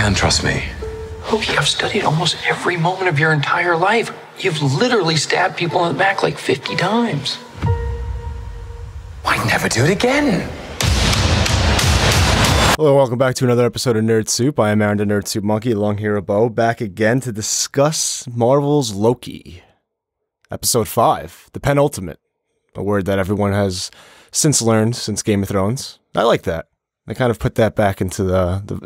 can trust me. Loki, I've studied almost every moment of your entire life. You've literally stabbed people in the back like 50 times. Why never do it again? Hello, welcome back to another episode of Nerd Soup. I am Aaron, the Nerd Soup Monkey, along here with Beau, back again to discuss Marvel's Loki. Episode 5, the penultimate, a word that everyone has since learned since Game of Thrones. I like that. They kind of put that back into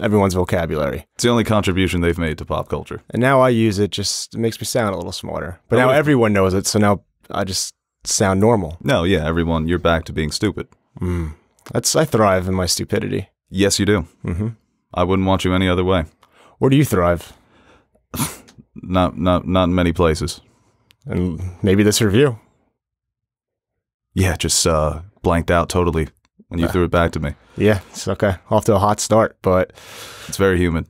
everyone's vocabulary. It's the only contribution they've made to pop culture. And now I use it, it makes me sound a little smarter. But now everyone knows it, so now I just sound normal. No, yeah, everyone, you're back to being stupid. I thrive in my stupidity. Yes, you do. I wouldn't want you any other way. Where do you thrive? Not in many places. And maybe this review. Yeah, just blanked out totally when you threw it back to me. Yeah, it's okay. Off to a hot start, but it's very humid.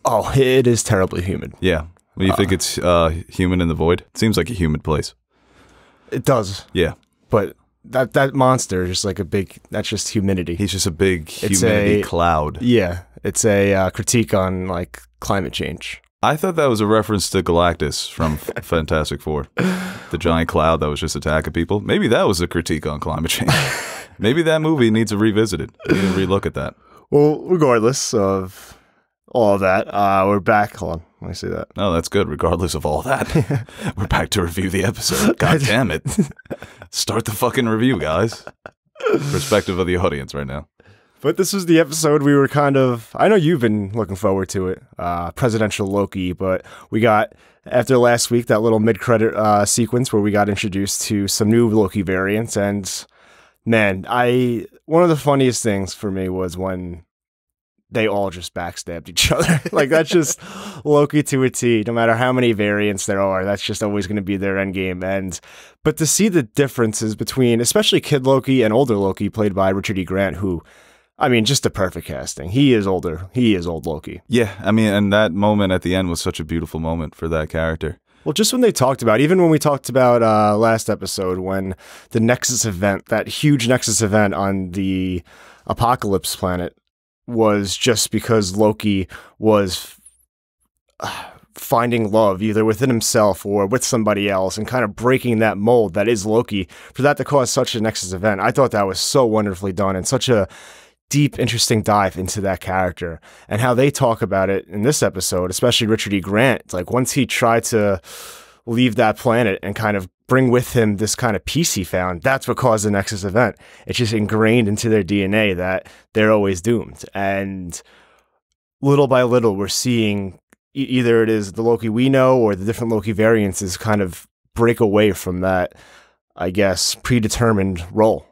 Oh, it is terribly humid. Yeah. When you think it's humid in the void, it seems like a humid place. It does. Yeah. But that monster is just like that's just humidity. He's just a big humidity cloud. Yeah. It's a critique on like climate change. I thought that was a reference to Galactus from Fantastic Four. The giant cloud that was just attacking people. Maybe that was a critique on climate change. Maybe that movie needs to revisit it. We need to relook at that. Well, regardless of all of that, we're back. Hold on, let me see that. Oh, that's good. Regardless of all that, we're back to review the episode. God damn it. Start the fucking review, guys. Perspective of the audience right now. But this was the episode we were I know you've been looking forward to it, Presidential Loki, but we got, after last week, that little mid-credit sequence where we got introduced to some new Loki variants, and man, one of the funniest things for me was when they all just backstabbed each other. Like, that's just Loki to a T. No matter how many variants there are, that's just always going to be their endgame. But to see the differences between, especially Kid Loki and older Loki, played by Richard E. Grant, who, I mean, just the perfect casting. He is older. He is old Loki. Yeah, I mean, and that moment at the end was such a beautiful moment for that character. Well, just when they talked about, even when we talked about last episode, when the Nexus event, that huge Nexus event on the Apocalypse planet, was just because Loki was finding love either within himself or with somebody else and kind of breaking that mold that is Loki, for that to cause such a Nexus event. I thought that was so wonderfully done and such a deep, interesting dive into that character and how they talk about it in this episode, especially Richard E. Grant. It's like once he tried to leave that planet and kind of bring with him this kind of peace he found, that's what caused the Nexus event. It's just ingrained into their DNA that they're always doomed. And little by little, we're seeing either it is the Loki we know or the different Loki variants is kind of break away from that, I guess, predetermined role.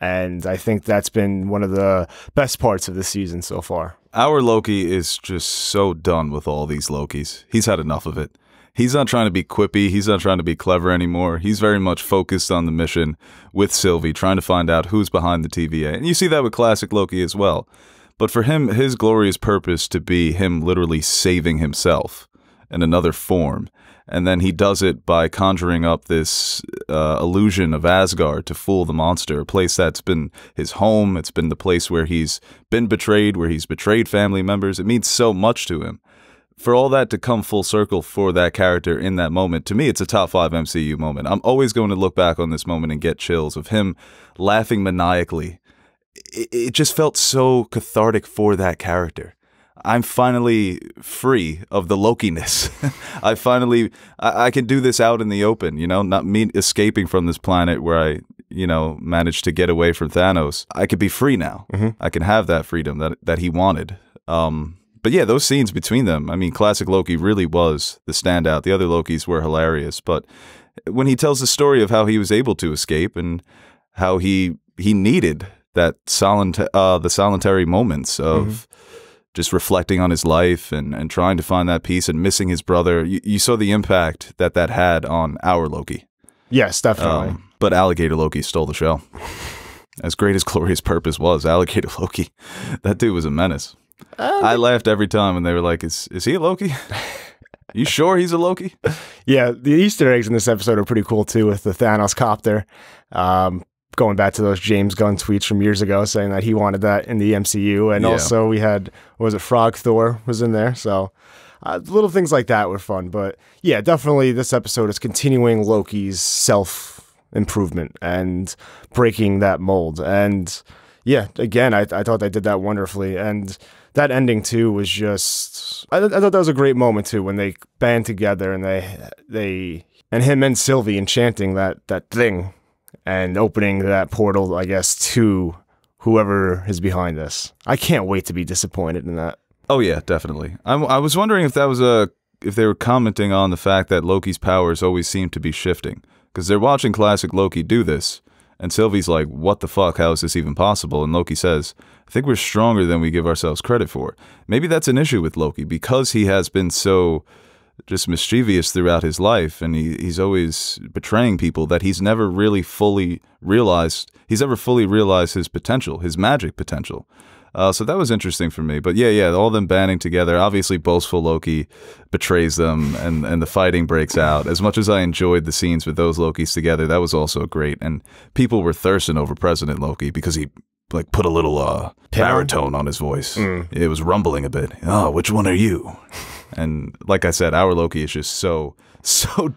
And I think that's been one of the best parts of the season so far. Our Loki is just so done with all these Lokis. He's had enough of it. He's not trying to be quippy. He's not trying to be clever anymore. He's very much focused on the mission with Sylvie, trying to find out who's behind the TVA. And you see that with classic Loki as well. But for him, his glorious purpose to be him literally saving himself in another form. And then he does it by conjuring up this illusion of Asgard to fool the monster, a place that's been his home. It's been the place where he's been betrayed, where he's betrayed family members. It means so much to him. For all that to come full circle for that character in that moment, to me, it's a top 5 MCU moment. I'm always going to look back on this moment and get chills of him laughing maniacally. It just felt so cathartic for that character. I'm finally free of the Loki-ness. I can do this out in the open, you know, not me escaping from this planet where I, you know, managed to get away from Thanos. I could be free now. I can have that freedom that he wanted. But yeah, those scenes between them, I mean, classic Loki really was the standout. The other Lokis were hilarious, but when he tells the story of how he was able to escape and how he needed that the solitary moments of just reflecting on his life and trying to find that peace and missing his brother, you saw the impact that had on our Loki. Yes, definitely. But Alligator Loki stole the show. As great as Glorious Purpose was, Alligator Loki, that dude was a menace. I laughed every time when they were like, is he a Loki? You sure he's a Loki? Yeah, the Easter eggs in this episode are pretty cool too, with the Thanos copter. going back to those James Gunn tweets from years ago saying that he wanted that in the MCU. And also we had, what was it, Frog Thor was in there. So little things like that were fun. But yeah, definitely this episode is continuing Loki's self-improvement and breaking that mold. And yeah, again, I thought they did that wonderfully. And that ending too was just, I thought that was a great moment too, when they band together and and him and Sylvie enchanting that thing and opening that portal, I guess, to whoever is behind this. I can't wait to be disappointed in that. Oh yeah, definitely. I was wondering if that was if they were commenting on the fact that Loki's powers always seem to be shifting, because they're watching classic Loki do this, and Sylvie's like, "What the fuck? How is this even possible?" And Loki says, "I think we're stronger than we give ourselves credit for." Maybe that's an issue with Loki, because he has been so just mischievous throughout his life, and he's always betraying people, that he's never really fully realized his potential, his magic potential. So that was interesting for me. But yeah, all of them banding together. Obviously, boastful Loki betrays them, and the fighting breaks out. As much as I enjoyed the scenes with those Lokis together, that was also great. And people were thirsting over President Loki because he put a little baritone on his voice. It was rumbling a bit. "Oh, which one are you?" And like I said, our Loki is just so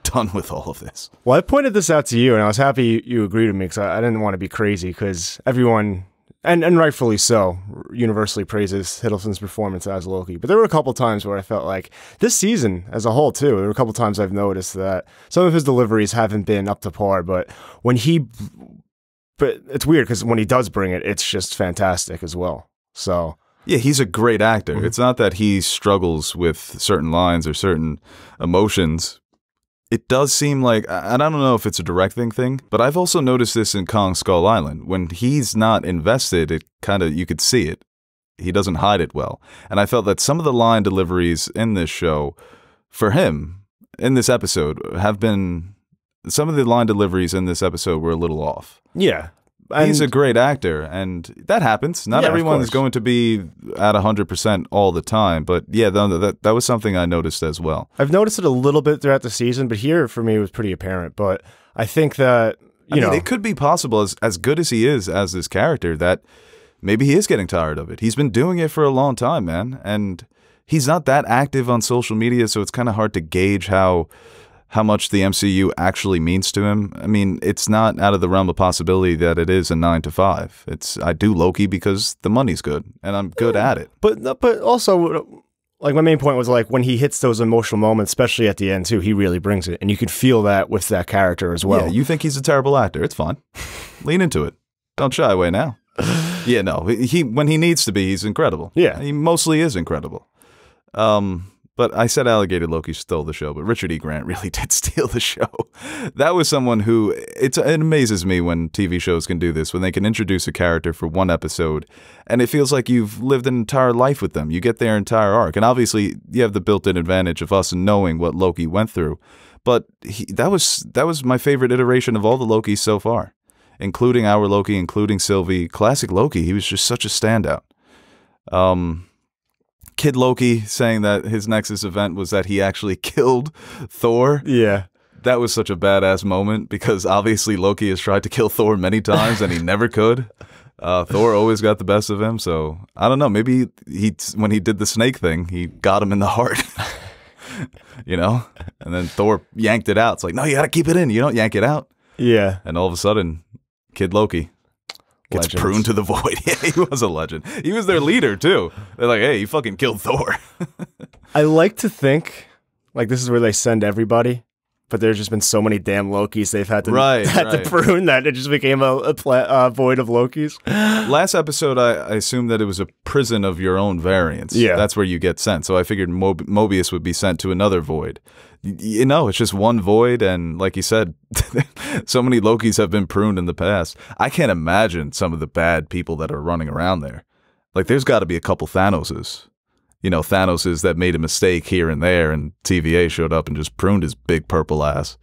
done with all of this. Well, I pointed this out to you, and I was happy you agreed with me, because I didn't want to be crazy, because everyone, and rightfully so, universally praises Hiddleston's performance as Loki. But there were a couple times where I felt like, this season as a whole too, there were a couple times I've noticed that some of his deliveries haven't been up to par, but it's weird, because when he does bring it, it's just fantastic as well. So yeah, he's a great actor. It's not that he struggles with certain lines or certain emotions. It does seem like, and I don't know if it's a directing thing, but I've also noticed this in Kong Skull Island. When he's not invested, you could see it. He doesn't hide it well. And I felt that some of the line deliveries in this show, for him, in this episode, some of the line deliveries in this episode were a little off. Yeah. He's a great actor, and that happens. Not everyone is going to be at 100% all the time, but yeah, that was something I noticed as well. I've noticed it a little bit throughout the season, but here for me it was pretty apparent. But I think that, you know, it could be possible, as good as he is as this character, that maybe he is getting tired of it. He's been doing it for a long time, man, and he's not that active on social media, so it's kind of hard to gauge how much the MCU actually means to him. I mean, it's not out of the realm of possibility that it is a 9 to 5. I do Loki because the money's good and I'm good at it. But also, like, my main point was, like, when he hits those emotional moments, especially at the end too, he really brings it, and you can feel that with that character as well. Yeah, you think he's a terrible actor? It's fine. Lean into it. Don't shy away now. Yeah, no, when he needs to be, he's incredible. Yeah, he mostly is incredible. But I said Alligator Loki stole the show, but Richard E. Grant really did steal the show. That was someone who, it amazes me when TV shows can do this, when they can introduce a character for one episode, and it feels like you've lived an entire life with them. You get their entire arc, and obviously you have the built-in advantage of us knowing what Loki went through. But that was my favorite iteration of all the Lokis so far, including our Loki, including Sylvie. Classic Loki, he was just such a standout. Kid Loki saying that his Nexus event was that he actually killed Thor. Yeah. That was such a badass moment, because obviously Loki has tried to kill Thor many times and he never could. Thor always got the best of him, so I don't know, maybe when he did the snake thing, he got him in the heart. You know? And then Thor yanked it out. It's like, no, you gotta keep it in. You don't yank it out. Yeah. And all of a sudden, Kid Loki gets pruned to the void. Yeah, he was a legend. He was their leader, too. They're like, hey, you fucking killed Thor. I like to think, like, this is where they send everybody, but there's just been so many damn Lokis they've had to prune that it just became a void of Lokis. Last episode, I assumed that it was a prison of your own variants. Yeah. That's where you get sent. So I figured Mobius would be sent to another void. You know, it's just one void, and like you said, so many Lokis have been pruned in the past. I can't imagine some of the bad people that are running around there. Like, there's got to be a couple Thanoses. You know, Thanoses that made a mistake here and there, and TVA showed up and just pruned his big purple ass.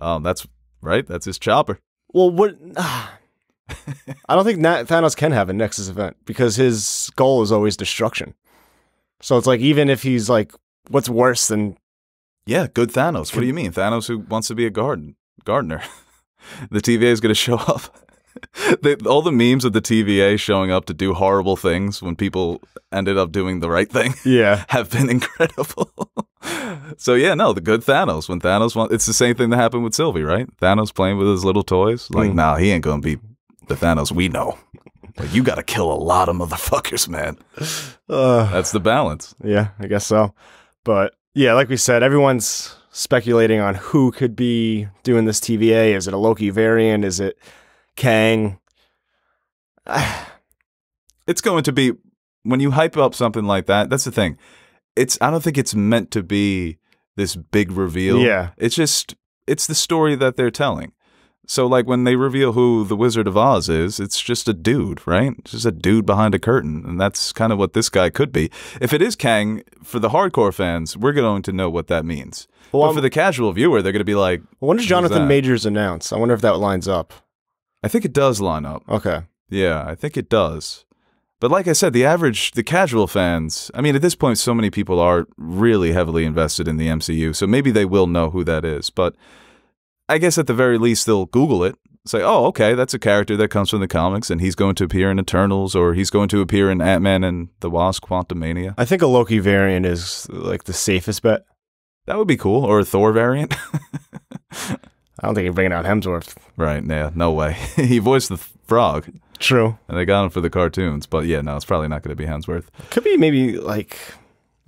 That's right. That's his chopper. Well, what? I don't think Thanos can have a Nexus event, because his goal is always destruction. So it's like, even if he's like, what's worse than... Yeah, good Thanos. What do you mean? Thanos who wants to be a gardener. The TVA is going to show up. All the memes of the TVA showing up to do horrible things when people ended up doing the right thing have been incredible. So yeah, no, the good Thanos. When Thanos it's the same thing that happened with Sylvie, right? Thanos playing with his little toys. Like, nah, he ain't gonna be the Thanos we know. Like, you gotta kill a lot of motherfuckers, man. That's the balance. Yeah, I guess so. But yeah, like we said, everyone's speculating on who could be doing this TVA. Is it a Loki variant? Is it Kang? It's going to be, when you hype up something like that, that's the thing. I don't think it's meant to be this big reveal. Yeah. It's the story that they're telling. So like when they reveal who the Wizard of Oz is, it's just a dude, right? It's just a dude behind a curtain. And that's kind of what this guy could be. If it is Kang, for the hardcore fans, we're going to know what that means. Well, but for the casual viewer, they're going to be like, when does Jonathan Majors announce? I wonder if that lines up. I think it does line up. Okay. Yeah, I think it does. But like I said, the casual fans, I mean, at this point, so many people are really heavily invested in the MCU, so maybe they will know who that is. But I guess at the very least, they'll Google it, say, oh, okay, that's a character that comes from the comics, and he's going to appear in Eternals, or he's going to appear in Ant-Man and the Wasp: Quantumania. I think a Loki variant is like the safest bet. That would be cool, or a Thor variant. I don't think you're bringing out Hemsworth. Right, yeah, no way. He voiced the frog. True. And they got him for the cartoons, but yeah, no, it's probably not going to be Hemsworth. Could be maybe like,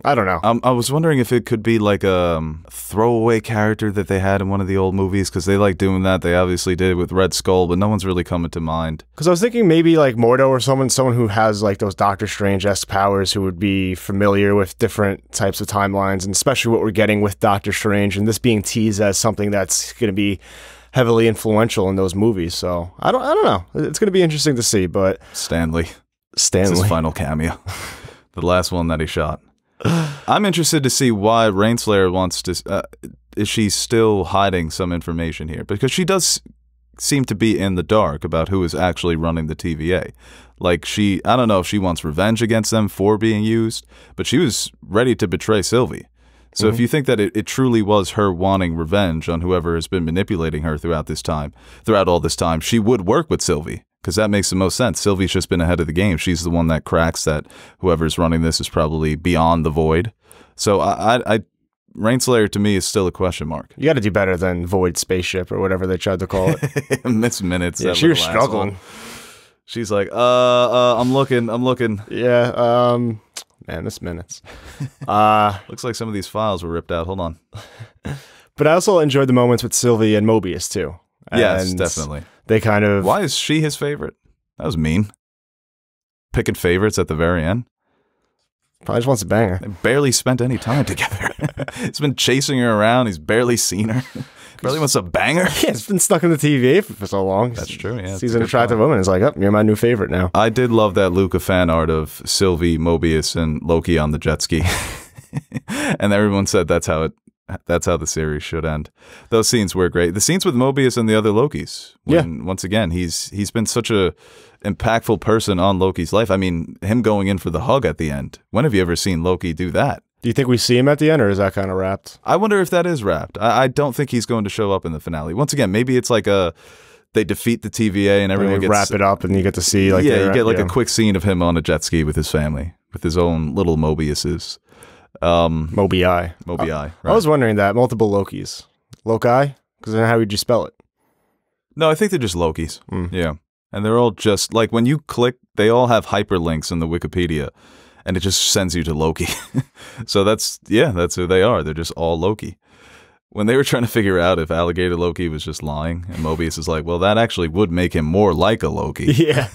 I don't know. I was wondering if it could be like a throwaway character that they had in one of the old movies, because they like doing that. They obviously did it with Red Skull, but no one's really coming to mind. Because I was thinking maybe like Mordo or someone who has like those Doctor Strange-esque powers, who would be familiar with different types of timelines, and especially what we're getting with Doctor Strange, and this being teased as something that's going to be heavily influential in those movies. So I don't know. It's going to be interesting to see. But Stanley. It's his final cameo, the last one that he shot. I'm interested to see why Rainslayer wants to. Is she still hiding some information here? Because she does seem to be in the dark about who is actually running the TVA. Like I don't know if she wants revenge against them for being used, but she was ready to betray Sylvie. So if you think that it truly was her wanting revenge on whoever has been manipulating her throughout all this time, she would work with Sylvie, because that makes the most sense. Sylvie's just been ahead of the game. She's the one that cracks that whoever's running this is probably beyond the void. So Rainslayer to me is still a question mark. You got to do better than Void Spaceship or whatever they tried to call it. Miss Minutes. Yeah, she was struggling. She's like, I'm looking. Yeah, man, Miss Minutes. Looks like some of these files were ripped out. Hold on. But I also enjoyed the moments with Sylvie and Mobius, too. Yes, definitely. They kind of... Why is she his favorite? That was mean. Picking favorites at the very end. Probably just wants to bang her. They barely spent any time together. He's been chasing her around. He's barely seen her. Barely wants to bang her. Yeah, it's been stuck in the TVA for so long. That's true, yeah. Sees an attractive woman. It's like, oh, you're my new favorite now. I did love that Luca fan art of Sylvie, Mobius, and Loki on the jet ski. And everyone said that's how the series should end. Those scenes were great. The scenes with Mobius and the other Lokis. Once again, he's been such a impactful person on Loki's life. I mean, him going in for the hug at the end. When have you ever seen Loki do that? Do you think we see him at the end, or is that kind of wrapped? I wonder if that is wrapped. I don't think he's going to show up in the finale. Once again, maybe it's like they defeat the TVA and everyone gets... wrap it up and you get to see... like you get like a quick scene of him on a jet ski with his family, with his own little Mobiuses. Mobii. Right. I was wondering that. Multiple Lokis. Loki? Because then how would you spell it? No, I think they're just Lokis. Yeah. And they're all just... like when you click, they all have hyperlinks in the Wikipedia. And it just sends you to Loki. So that's who they are. They're just all Loki. When they were trying to figure out if Alligator Loki was just lying, and Mobius is like, well, that actually would make him more like a Loki. Yeah.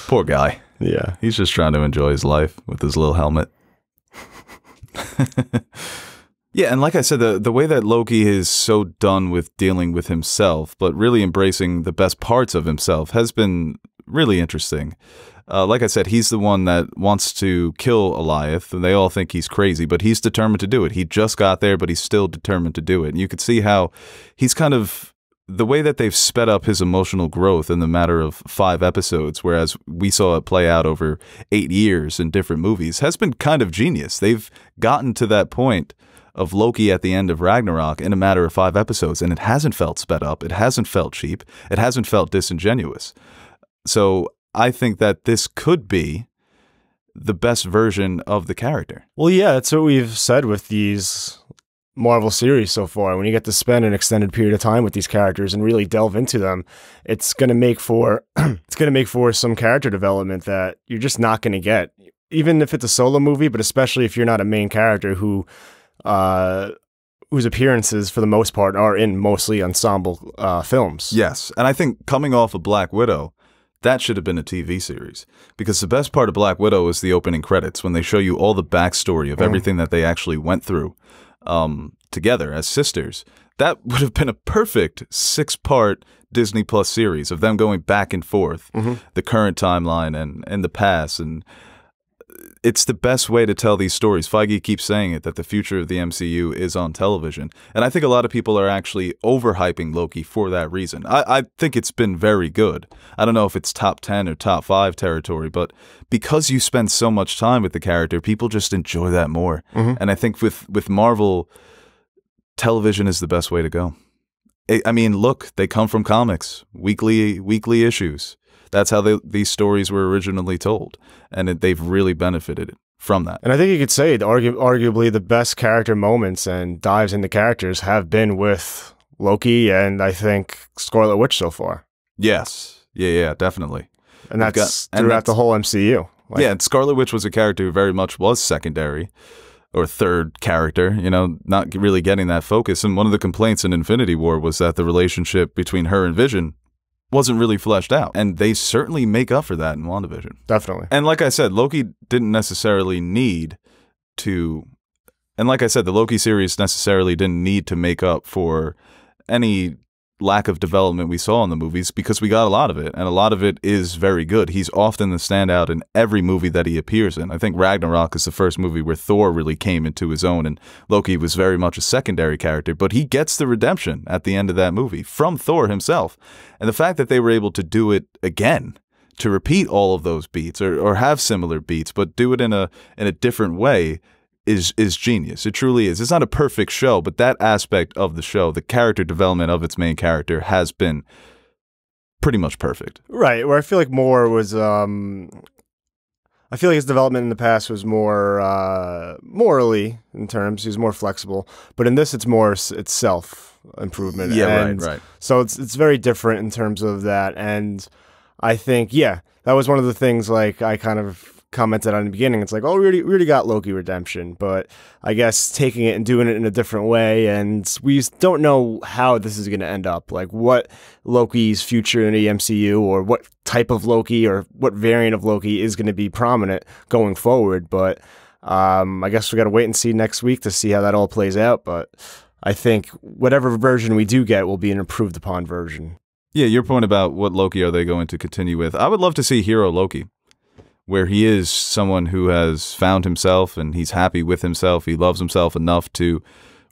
Poor guy. Yeah. He's just trying to enjoy his life with his little helmet. Yeah, and like I said, the way that Loki is so done with dealing with himself, but really embracing the best parts of himself, has been really interesting. Like I said, he's the one that wants to kill Alioth, and they all think he's crazy, but he's determined to do it. He just got there, but he's still determined to do it. And you could see how he's kind of... the way that they've sped up his emotional growth in the matter of 5 episodes, whereas we saw it play out over 8 years in different movies, has been kind of genius. They've gotten to that point of Loki at the end of Ragnarok in a matter of 5 episodes, and it hasn't felt sped up. It hasn't felt cheap. It hasn't felt disingenuous. So I think that this could be the best version of the character. Well, yeah, that's what we've said with these Marvel series so far. When you get to spend an extended period of time with these characters and really delve into them, it's going to make for some character development that you're just not going to get, even if it's a solo movie, but especially if you're not a main character whose appearances for the most part are in mostly ensemble films. Yes, and I think coming off of Black Widow, that should have been a TV series, because the best part of Black Widow is the opening credits, when they show you all the backstory of everything that they actually went through together as sisters. That would have been a perfect 6-part Disney Plus series of them going back and forth, the current timeline and the past. And it's the best way to tell these stories. Feige keeps saying it, that the future of the MCU is on television. And I think a lot of people are actually overhyping Loki for that reason. I think it's been very good. I don't know if it's top 10 or top 5 territory, but because you spend so much time with the character, people just enjoy that more. And I think with Marvel, television is the best way to go. I mean, look, they come from comics, weekly issues. That's how these stories were originally told, and they've really benefited from that. And I think you could say arguably the best character moments and dives into characters have been with Loki and I think Scarlet Witch so far. Yes. Yeah, definitely. And that's throughout the whole MCU. Yeah, and Scarlet Witch was a character who very much was secondary or third character, you know, not really getting that focus. And one of the complaints in Infinity War was that the relationship between her and Vision wasn't really fleshed out. And they certainly make up for that in WandaVision. Definitely. And like I said, Loki didn't necessarily need to... And like I said, the Loki series necessarily didn't need to make up for any lack of development we saw in the movies, because we got a lot of it, and a lot of it is very good. He's often the standout in every movie that he appears in. I think Ragnarok is the first movie where Thor really came into his own, and Loki was very much a secondary character, but he gets the redemption at the end of that movie from Thor himself. And the fact that they were able to do it again, to repeat all of those beats or have similar beats, but do it in a different way, is genius. It truly is. It's not a perfect show, but that aspect of the show, the character development of its main character, has been pretty much perfect. Right. Where I feel like more was, I feel like his development in the past was more morally in terms. He was more flexible, but in this, it's self improvement. Yeah, right. So it's very different in terms of that, and I think that was one of the things like I kind of commented on in the beginning. It's like, oh, we already got Loki redemption, but I guess taking it and doing it in a different way, and we don't know how this is going to end up, like what Loki's future in the MCU, or what type of Loki or what variant of Loki is going to be prominent going forward. But I guess we got to wait and see next week to see how that all plays out. But I think whatever version we do get will be an improved upon version. Yeah, your point about what Loki are they going to continue with, I would love to see Hero Loki, where he is someone who has found himself and he's happy with himself. He loves himself enough to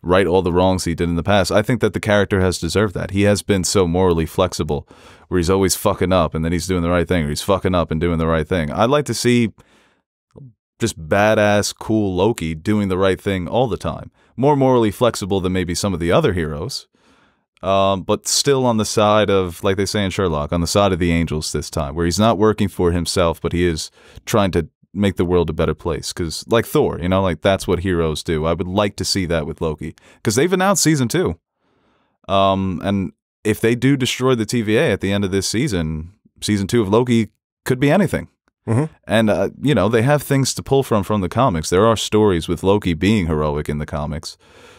right all the wrongs he did in the past. I think that the character has deserved that. He has been so morally flexible, where he's always fucking up and then he's doing the right thing, or he's fucking up and doing the right thing. I'd like to see just badass, cool Loki doing the right thing all the time. More morally flexible than maybe some of the other heroes. But still on the side of, like they say in Sherlock, on the side of the angels this time, where he's not working for himself, but he is trying to make the world a better place. Because, like Thor, you know, like that's what heroes do. I would like to see that with Loki, because they've announced season 2. And if they do destroy the TVA at the end of this season 2 of Loki could be anything. And, you know, they have things to pull from the comics. There are stories with Loki being heroic in the comics.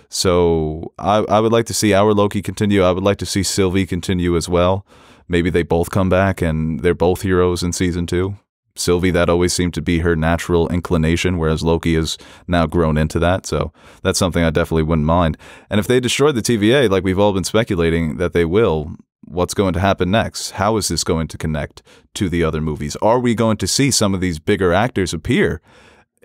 So I would like to see our Loki continue. I would like to see Sylvie continue as well. Maybe they both come back and they're both heroes in season 2. Sylvie, that always seemed to be her natural inclination, whereas Loki has now grown into that. So that's something I definitely wouldn't mind. And if they destroy the TVA, like we've all been speculating that they will, what's going to happen next? How is this going to connect to the other movies? Are we going to see some of these bigger actors appear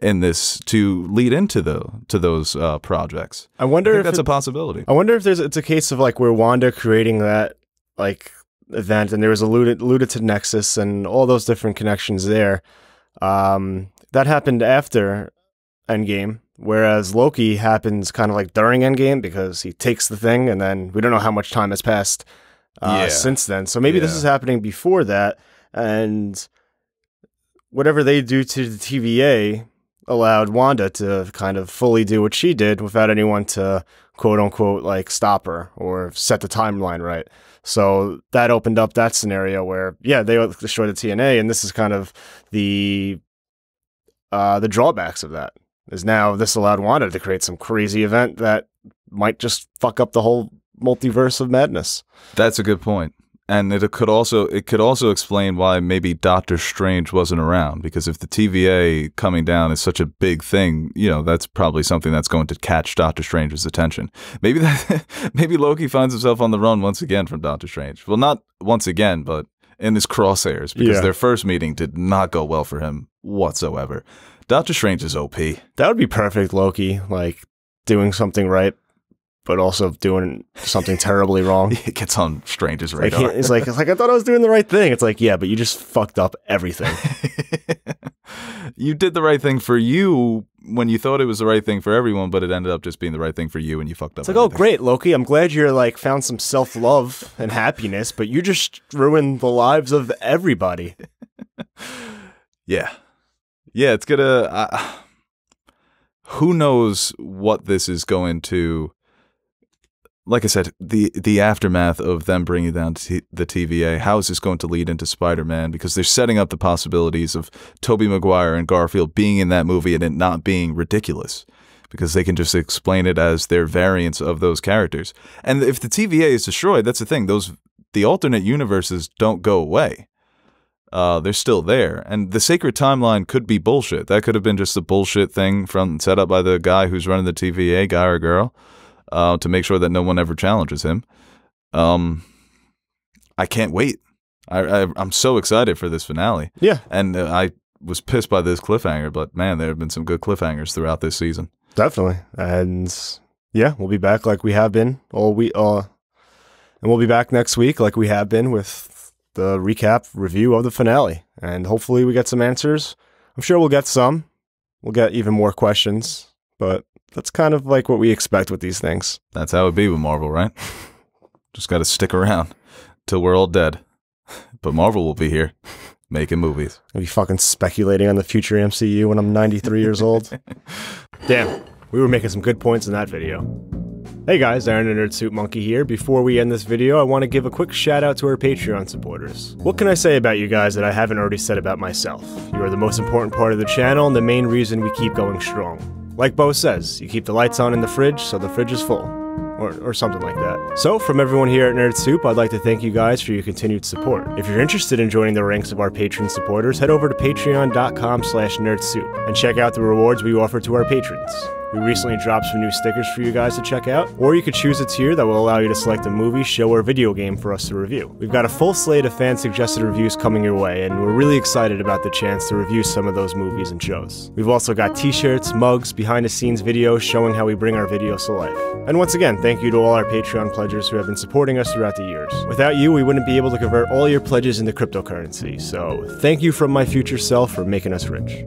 in this to lead into those projects? I wonder if that's a possibility. I wonder if it's a case of like where Wanda creating that like event, and there was alluded to Nexus and all those different connections there. That happened after Endgame, Whereas Loki happens kind of like during Endgame because he takes the thing and then we don't know how much time has passed since then. So maybe this is happening before that, and whatever they do to the TVA allowed Wanda to kind of fully do what she did without anyone to quote unquote like stop her or set the timeline right. So that opened up that scenario where, yeah, they destroyed the TNA, and this is kind of the drawbacks of that. Is now this allowed Wanda to create some crazy event that might just fuck up the whole multiverse of madness. That's a good point. And it could also explain why maybe Doctor Strange wasn't around, because if the TVA coming down is such a big thing, you know, that's probably something that's going to catch Doctor Strange's attention. Maybe Loki finds himself on the run once again from Doctor Strange. Well, not once again, but in his crosshairs, because their first meeting did not go well for him whatsoever. Doctor Strange is OP. That would be perfect, Loki, like doing something right, but also doing something terribly wrong. It gets on Strange's radar. Like, it's like I thought I was doing the right thing. It's like, yeah, but you just fucked up everything. You did the right thing for you when you thought it was the right thing for everyone, but it ended up just being the right thing for you, and you fucked up. It's like, everything. Oh, great, Loki. I'm glad you're like found some self-love and happiness, but you just ruined the lives of everybody. Yeah. Yeah, it's gonna... who knows what this is going to... Like I said, the aftermath of them bringing down the TVA, how is this going to lead into Spider-Man? Because they're setting up the possibilities of Tobey Maguire and Garfield being in that movie and it not being ridiculous. Because they can just explain it as their variants of those characters. And if the TVA is destroyed, that's the thing. The alternate universes don't go away. They're still there. And the sacred timeline could be bullshit. That could have been just a bullshit thing set up by the guy who's running the TVA, guy or girl, to make sure that no one ever challenges him. I can't wait. I'm so excited for this finale. Yeah. And I was pissed by this cliffhanger, but man, there have been some good cliffhangers throughout this season. Definitely. And yeah, we'll be back like we have been all week. And we'll be back next week like we have been with the recap review of the finale, and hopefully we get some answers. I'm sure we'll get some. We'll get even more questions, but that's kind of like what we expect with these things. That's how it be with Marvel, right? Just got to stick around till we're all dead. But Marvel will be here making movies. I'll be fucking speculating on the future MCU when I'm 93 years old. Damn, we were making some good points in that video. Hey guys, Aaron the Nerd Suit Monkey here. Before we end this video, I want to give a quick shout out to our Patreon supporters. What can I say about you guys that I haven't already said about myself? You are the most important part of the channel and the main reason we keep going strong. Like Beau says, you keep the lights on in the fridge so the fridge is full. Or something like that. So, from everyone here at Nerd Soup, I'd like to thank you guys for your continued support. If you're interested in joining the ranks of our patron supporters, head over to patreon.com/nerdsoup and check out the rewards we offer to our patrons. We recently dropped some new stickers for you guys to check out, or you could choose a tier that will allow you to select a movie, show, or video game for us to review. We've got a full slate of fan-suggested reviews coming your way, and we're really excited about the chance to review some of those movies and shows. We've also got t-shirts, mugs, behind-the-scenes videos showing how we bring our videos to life. And once again, thank you to all our Patreon pledgers who have been supporting us throughout the years. Without you, we wouldn't be able to convert all your pledges into cryptocurrency, so thank you from my future self for making us rich.